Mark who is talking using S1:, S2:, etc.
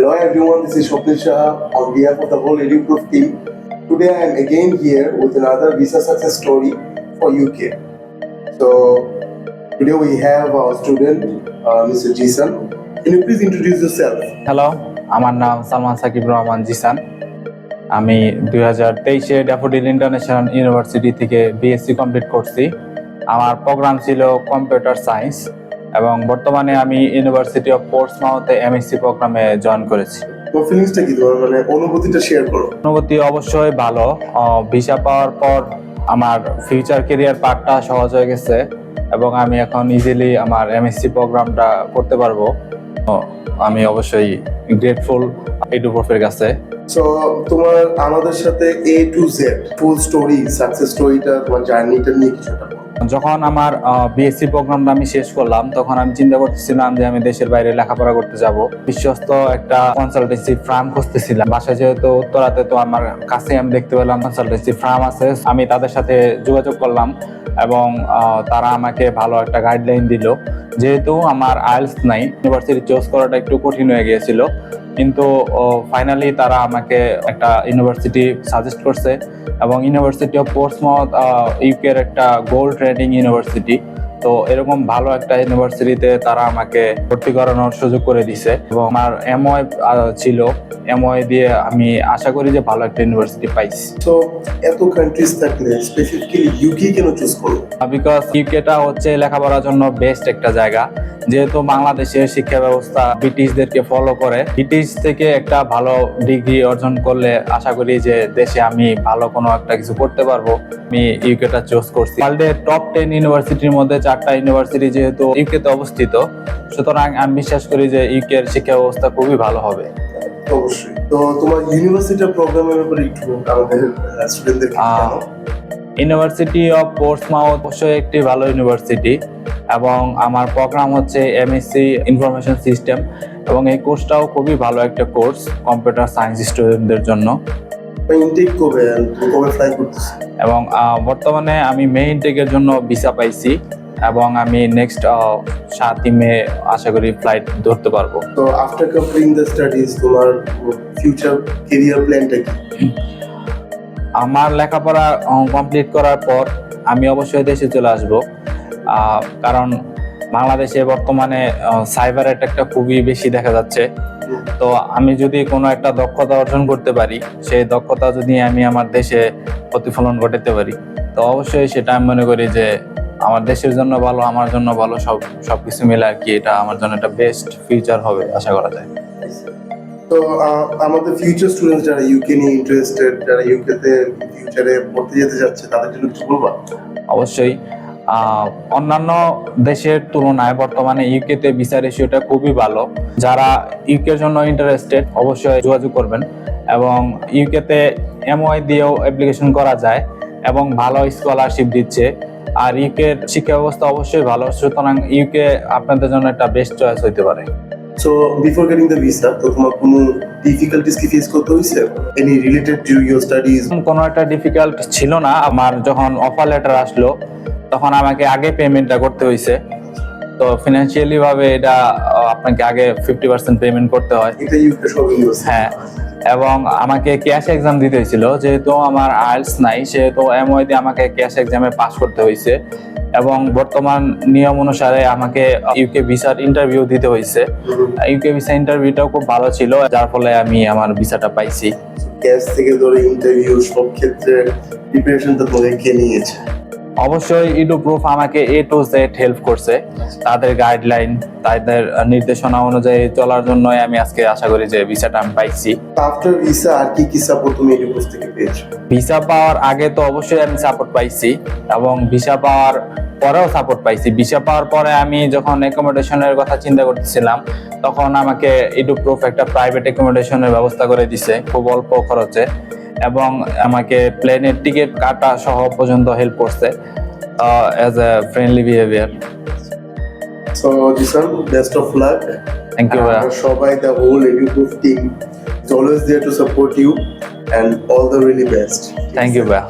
S1: Hello everyone, this is Shopin Shah on behalf of the whole EduProof team. Today I am again here with another visa success story for UK. So today we have our student, Mr. Jisan. Can you please introduce yourself?
S2: Hello, আমার নাম সালমান সাকিব রহমান জিসান। আমি 2023-এ daffodil international university থেকে BSc complete করছি। আমার programme ছিল computer science এবং বর্তমানে আমি ইউনিভার্সিটি অফ পোর্টসমাউথে এমএসসি প্রোগ্রামে জয়েন করেছি।
S1: তোমার ফিলিংসটা কি, তোমার মানে অনুভূতিটা শেয়ার করো।
S2: অনুভূতি অবশ্যই ভালো। ভিসা পাওয়ার পর আমার ফিউচার ক্যারিয়ার পার্টটা সহজ হয়ে গেছে এবং আমি এখন ইজিলি আমার এমএসসি প্রোগ্রামটা করতে পারবো। আমি অবশ্যই গ্রেটফুল EduProof-এর কাছে।
S1: সো তোমার আমাদের সাথে A to Z full story, success স্টোরিটা, তোমার জার্নিটা নিয়ে কিছুটা বলো।
S2: যখন আমার বিএসসি প্রোগ্রামটা আমি শেষ করলাম তখন আমি চিন্তা করতেছিলাম যে আমি দেশের বাইরে লেখাপড়া করতে যাব। বিশ্বস্ত একটা কনসালটেন্সি ফার্ম খুঁজতেছিলাম। বাসায় যেহেতু উত্তরাতে, তো আমার কাছে আমি দেখতে পেলাম কনসালটেন্সি ফার্ম আছে। আমি তাদের সাথে যোগাযোগ করলাম এবং তারা আমাকে ভালো একটা গাইডলাইন দিল। যেহেতু আমার আইএলটিএস নাই, ইউনিভার্সিটি চুজ করাটা একটু কঠিন হয়ে গিয়েছিল, কিন্তু ফাইনালি তারা আমাকে একটা ইউনিভার্সিটি সাজেস্ট করছে এবং ইউনিভার্সিটি অফ পোর্টসমাউথ ইউকের একটা গোল্ড ট্রেনিং ইউনিভার্সিটি। তো এরকম ভালো একটা ইউনিভার্সিটিতে তারা আমাকে ভর্তি করানোর সুযোগ করে দিছে এবং আমার এমওআই ছিল। এমওআই দিয়ে আমি আশা করি যে ভালো একটা ইউনিভার্সিটি পাইছি।
S1: তো এত কান্ট্রিজ থাকলে স্পেসিফিক্যালি ইউকে কেন চুজ করলো?
S2: বিকজ ইউকেটা হচ্ছে লেখাপড়ার জন্য বেস্ট একটা জায়গা। যেহেতু বাংলাদেশের শিক্ষা ব্যবস্থা ব্রিটিশদেরকে ফলো করে, ব্রিটিশ থেকে একটা ভালো ডিগ্রি অর্জন করলে আশা করি যে দেশে আমি ভালো কোনো একটা কিছু করতে পারবো। আমি ইউকেটা চুজ করছি। ওয়ার্ল্ডের টপ 10 ইউনিভার্সিটির মধ্যে 4টা ইউনিভার্সিটি যেহেতু ইউকেতে অবস্থিত, সুতরাং আমি বিশ্বাস করি যে ইউকের শিক্ষা ব্যবস্থা খুবই ভালো হবে।
S1: অবশ্যই। তো তোমার ইউনিভার্সিটির প্রোগ্রামের ব্যাপারে একটু আমাদের স্টুডেন্টদেরকে জানাও।
S2: ইউনিভার্সিটি অফ পোর্টসমাউথ অবশ্যই একটি ভালো ইউনিভার্সিটি এবং আমার প্রোগ্রাম হচ্ছে এমএসসি ইনফরমেশন সিস্টেম এবং এই কোর্সটাও খুবই ভালো একটা কোর্স কম্পিউটার সায়েন্স স্টুডেন্টদের জন্য।
S1: ইনটেক কবে ফ্লাই করতেছ?
S2: এবং বর্তমানে আমি মে ইনটেকের জন্য ভিসা পাইছি এবং আমি নেক্সট 7 মে আশা করি ফ্লাইট ধরতে পারবো।
S1: তো আফটার কমপ্লিটিং দ্য স্টাডিজ তোমার ফিউচার ক্যারিয়ার প্ল্যানটা কি?
S2: আমার লেখাপড়া কমপ্লিট করার পর আমি অবশ্যই দেশে চলে আসব, কারণ বাংলাদেশে বর্তমানে সাইবার অ্যাটাকটা খুবই বেশি দেখা যাচ্ছে। তো আমি যদি কোনো একটা দক্ষতা অর্জন করতে পারি, সেই দক্ষতা যদি আমি আমার দেশে প্রতিফলন ঘটাতে পারি, তো অবশ্যই সেটা আমি মনে করি যে আমার দেশের জন্য ভালো, আমার জন্য ভালো, সবকিছু মিলে আর কি এটা আমার জন্য একটা বেস্ট ফিউচার হবে আশা করা যায়।
S1: তো আমাদের ফিউচার স্টুডেন্টস যারা ইউকে নিয়ে ইন্টারেস্টেড, যারা ইউকেতে ফিউচারে পড়তে যেতে যাচ্ছে, তাদের জন্য কিছু বলবা?
S2: অবশ্যই অন্যান্য দেশের তুলনায় বর্তমানে ইউকেতে ভিসা রেশিওটা খুবই ভালো। যারা ইউকের জন্য ইন্টারেস্টেড অবশ্যই যোগাযোগ করবেন এবং ইউকেতে এমওআই দিয়েও অ্যাপ্লিকেশন করা যায় এবং ভালো স্কলারশিপ দিচ্ছে। আর ইউকের শিক্ষা ব্যবস্থা অবশ্যই ভালো, সুতরাং ইউকে আপনাদের জন্য একটা বেস্ট চয়েস হইতে পারে।
S1: So before getting the visa, তো তোমার কোনো ডিফিকাল্টিস কি ফেস করতে হয়েছে? Any related to your studies?
S2: কোনো একটা ডিফিকাল্ট ছিল না। আমার যখন অফার লেটার আসলো তখন আমাকে আগে পেমেন্টটা করতে হয়েছে। তো ফিনান্সিয়ালি ভাবে এটা আপনাকে আগে 50% পেমেন্ট করতে হয়।
S1: এটা ইউকে সব ইউনিভার্সিটি।
S2: হ্যাঁ, এবং আমাকে ক্যাশ এক্সাম দিতে হয়েছিল। যেহেতু আমার আইএলটিএস নাই, সেহেতু এমওআই দিয়ে আমাকে ক্যাশ এক্সামে পাস করতে হয়েছে এবং বর্তমান নিয়ম অনুসারে আমাকে ইউকে ভিসার ইন্টারভিউ দিতে হয়েছে। ইউকে ভিসা ইন্টারভিউটাও খুব ভালো ছিল, যার ফলে আমি আমার ভিসাটা পাইছি।
S1: ক্যাশ থেকে ধরে ইন্টারভিউ সব ক্ষেত্রে প্রিপারেশনটা তোমাকে কে নিয়েছে?
S2: অবশ্যই EduProof আমাকে A to Z হেল্প করছে। তাদের গাইডলাইন, তাদের নির্দেশনা অনুযায়ী চলার জন্যই আমি আজকে আশা করি যে ভিসাটা আমি পাইছি।
S1: আফটার ভিসা আর কি সাপোর্ট তুমি EduProof থেকে পেয়েছো?
S2: ভিসা পাওয়ার আগে তো অবশ্যই আমি সাপোর্ট পাইছি এবং ভিসা পাওয়ার পরেও সাপোর্ট পাইছি। ভিসা পাওয়ার পরে আমি যখন অ্যাকোমোডেশনের কথা চিন্তা করতেছিলাম, তখন আমাকে EduProof একটা প্রাইভেট অ্যাকোমোডেশনের ব্যবস্থা করে দিছে খুব অল্প খরচে এবং আমাকে প্লেনের টিকিট কাটা সহ পর্যন্ত হেল্প করছে as a friendly behaviour.
S1: So Zisan, best of luck.
S2: Thank you.
S1: সবাই, the whole EduProof team is always there to support you and all the really best.
S2: Thank you ভাইয়া।